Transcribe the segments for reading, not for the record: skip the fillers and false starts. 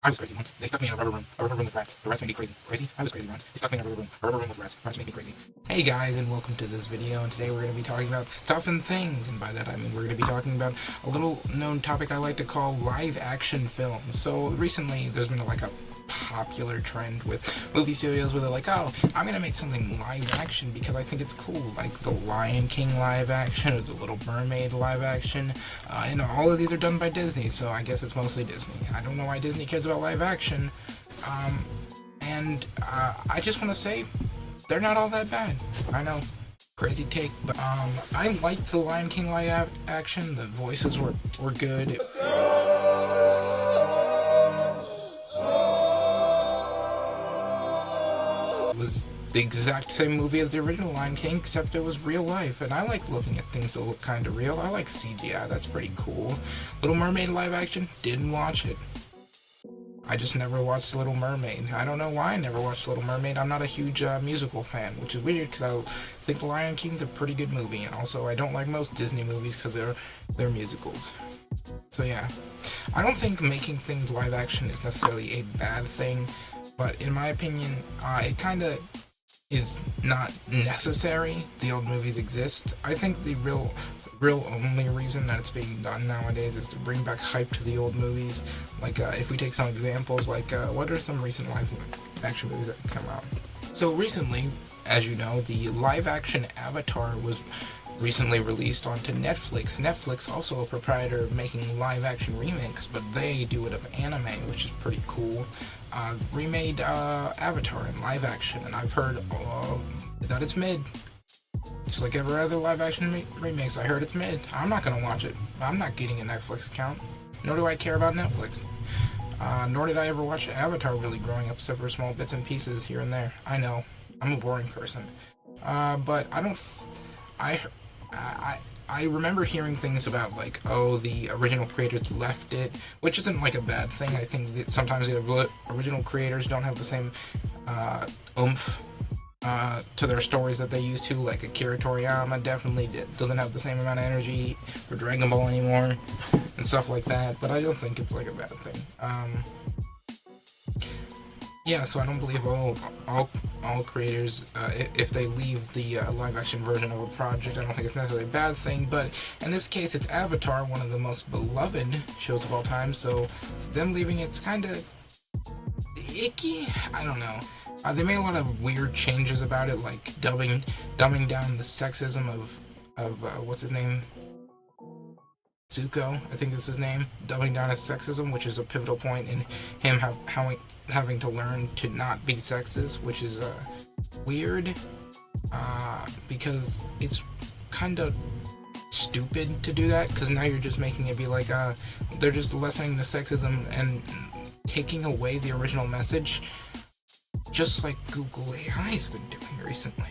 I was crazy once. They stuck me in a rubber room with rats. The rats made me crazy. Crazy? I was crazy once. They stuck me in a rubber room with rats. Rats made me crazy. Hey guys, and welcome to this video, and today we're going to be talking about stuff and things, and by that I mean we're going to be talking about a little known topic I like to call live action films. So recently there's been a popular trend with movie studios where they're like, oh, I'm gonna make something live action because I think it's cool, like the Lion King live action or the Little Mermaid live action, and all of these are done by Disney, so I guess it's mostly Disney. I don't know why Disney cares about live action, and I just want to say they're not all that bad. I know, crazy take, but I liked the Lion King live action. The voices were good. Was the exact same movie as the original Lion King, except it was real life, and I like looking at things that look kind of real. I like CGI, that's pretty cool. Little Mermaid live action, didn't watch it. I just never watched Little Mermaid. I don't know why I never watched Little Mermaid. I'm not a huge musical fan, which is weird because I think The Lion King's a pretty good movie, and also I don't like most Disney movies because they're musicals. So yeah, I don't think making things live action is necessarily a bad thing, but in my opinion, it kind of is not necessary. The old movies exist. I think the real only reason that it's being done nowadays is to bring back hype to the old movies. Like, if we take some examples, like, what are some recent live action movies that come out? So recently, as you know, the live action Avatar was recently released onto Netflix. Netflix, also a proprietor of making live action remakes, but they do it of anime, which is pretty cool. Remade Avatar in live action, and I've heard that it's mid. Just like every other live action remakes, I heard it's mid. I'm not gonna watch it. I'm not getting a Netflix account. Nor do I care about Netflix. Nor did I ever watch Avatar really growing up, except for small bits and pieces here and there. I know, I'm a boring person. But I don't. I remember hearing things about, like, oh, the original creators left it, which isn't like a bad thing. I think that sometimes the original creators don't have the same oomph to their stories that they used to. Like Akira Toriyama definitely doesn't have the same amount of energy for Dragon Ball anymore and stuff like that. But I don't think it's like a bad thing. Yeah, so I don't believe all creators, if they leave the live action version of a project, I don't think it's necessarily a bad thing. But in this case, it's Avatar, one of the most beloved shows of all time. So them leaving it's kind of icky. I don't know. They made a lot of weird changes about it, like dumbing down the sexism of what's his name, Zuko, I think is his name, dumbing down his sexism, which is a pivotal point in him having to learn to not be sexist, which is weird, because it's kind of stupid to do that, because now you're just making it be like, they're just lessening the sexism and taking away the original message, just like Google AI has been doing recently.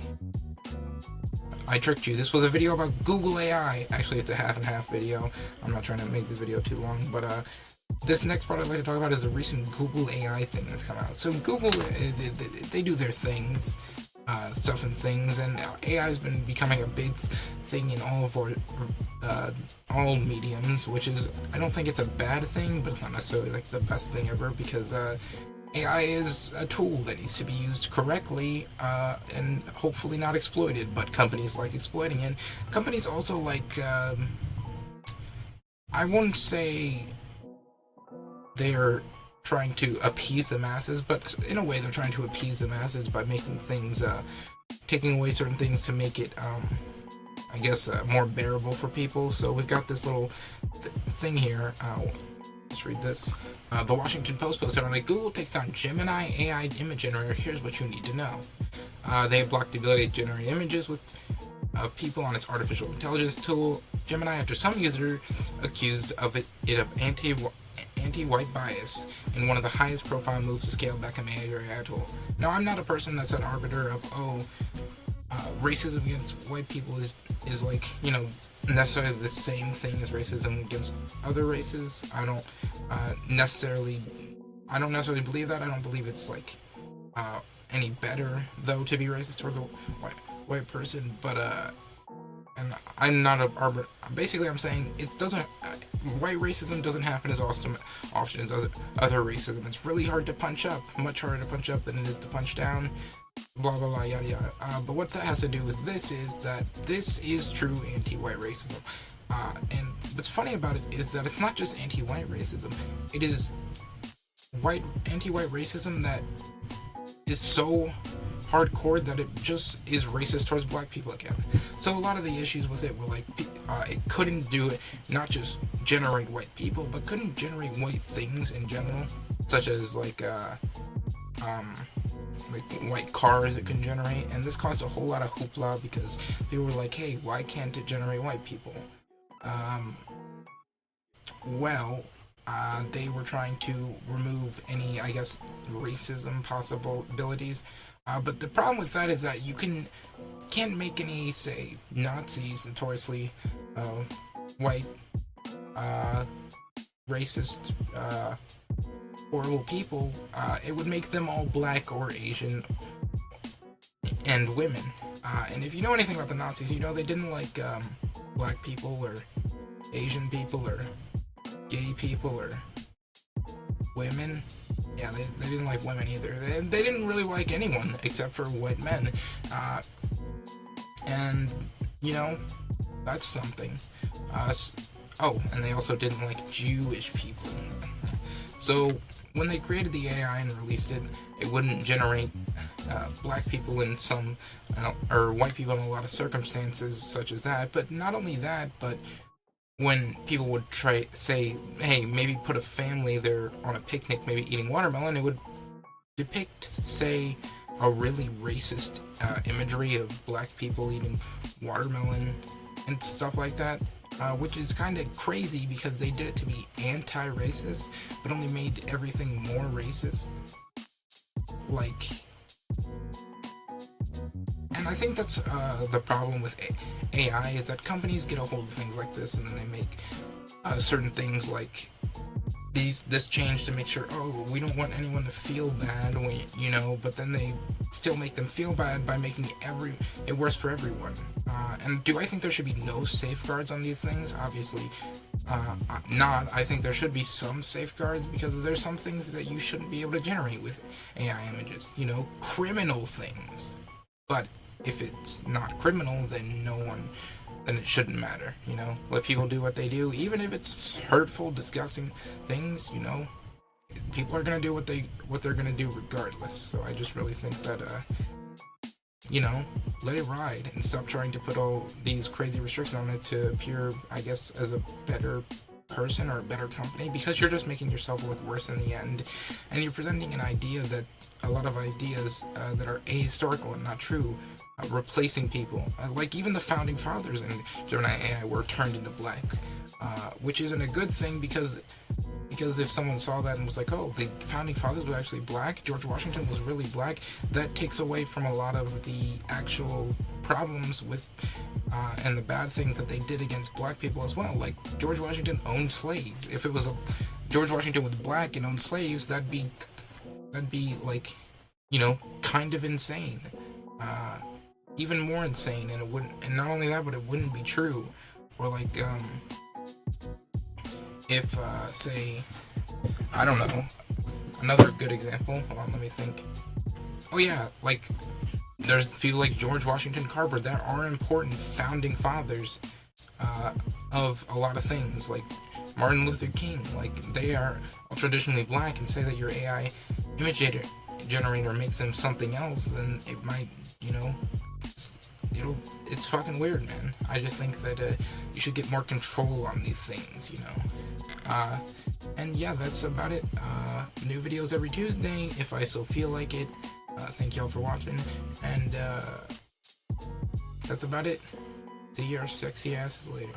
I tricked you. This was a video about Google AI. Actually, it's a half and half video. I'm not trying to make this video too long, but this next part I'd like to talk about is a recent Google AI thing that's come out. So Google, they do their things, stuff and things, and AI has been becoming a big thing in all of our all mediums, which is, I don't think it's a bad thing, but it's not necessarily like the best thing ever, because AI is a tool that needs to be used correctly and hopefully not exploited, but companies like exploiting it. Companies also like, I won't say they're trying to appease the masses, but in a way they're trying to appease the masses by making things, taking away certain things to make it, I guess, more bearable for people. So we've got this little thing here. Let's read this. The Washington Post posted on it, Google takes down Gemini AI image generator. Here's what you need to know. They have blocked the ability to generate images of people on its artificial intelligence tool, Gemini, after some users accused of it of anti-white bias in one of the highest profile moves to scale back an AI tool. Now, I'm not a person that's an arbiter of, racism against white people is like, necessarily the same thing as racism against other races. I don't necessarily believe that. I don't believe it's like any better, though, to be racist towards a white person. But and I'm not a arbiter. Basically, I'm saying it doesn't. white racism doesn't happen as often as other racism. It's really hard to punch up, much harder to punch up than it is to punch down. Blah blah blah, yada yada. But what that has to do with this is that this is true anti-white racism. And what's funny about it is that it's not just anti-white racism. It is anti-white racism that is so hardcore that it just is racist towards black people again. So a lot of the issues with it were like it couldn't do it, not just generate white people, but couldn't generate white things in general, such as like white cars it can generate. And this caused a whole lot of hoopla because people were like, hey, why can't it generate white people? They were trying to remove any, I guess, racism possibilities. But the problem with that is that you can't make any, say, Nazis, notoriously white, racist, horrible people. It would make them all black or Asian and women. And if you know anything about the Nazis, you know they didn't like black people or Asian people or gay people or women. Yeah, they didn't like women either. They didn't really like anyone except for white men. And, you know, that's something. And they also didn't like Jewish people. So when they created the AI and released it, it wouldn't generate black people in some, or white people in a lot of circumstances such as that. But not only that, but when people would say, hey, maybe put a family there on a picnic, maybe eating watermelon, it would depict, say, a really racist imagery of black people eating watermelon and stuff like that, which is kind of crazy because they did it to be anti-racist, but only made everything more racist. And I think that's the problem with AI, is that companies get a hold of things like this and then they make certain things like this change to make sure, we don't want anyone to feel bad, but then they still make them feel bad by making it worse for everyone. And do I think there should be no safeguards on these things? Obviously not. I think there should be some safeguards because there's some things that you shouldn't be able to generate with AI images, criminal things. But if it's not criminal, then then it shouldn't matter, Let people do what they do, even if it's hurtful, disgusting things, people are gonna do what they're gonna do regardless. So I just really think that let it ride and stop trying to put all these crazy restrictions on it to appear, I guess, as a better person or a better company, because you're just making yourself look worse in the end, and you're presenting an idea that a lot of ideas that are ahistorical and not true, replacing people, like even the founding fathers in Gemini AI were turned into black, which isn't a good thing because if someone saw that and was like, oh, the founding fathers were actually black, George Washington was really black, that takes away from a lot of the actual problems with and the bad things that they did against black people as well. Like, George Washington owned slaves. If it was George Washington was black and owned slaves, that'd be like, kind of insane. Even more insane, and it wouldn't, and not only that, but it wouldn't be true. Or like, if, say, I don't know, another good example, hold on, let me think. Oh yeah, like, there's people like George Washington Carver that are important founding fathers, of a lot of things, like Martin Luther King. Like, they are all traditionally black, and say that your AI image generator makes them something else, then it might, it's fucking weird, man. I just think that you should get more control on these things, and yeah, that's about it. New videos every Tuesday if I so feel like it. Thank y'all for watching, and that's about it. See your sexy asses later.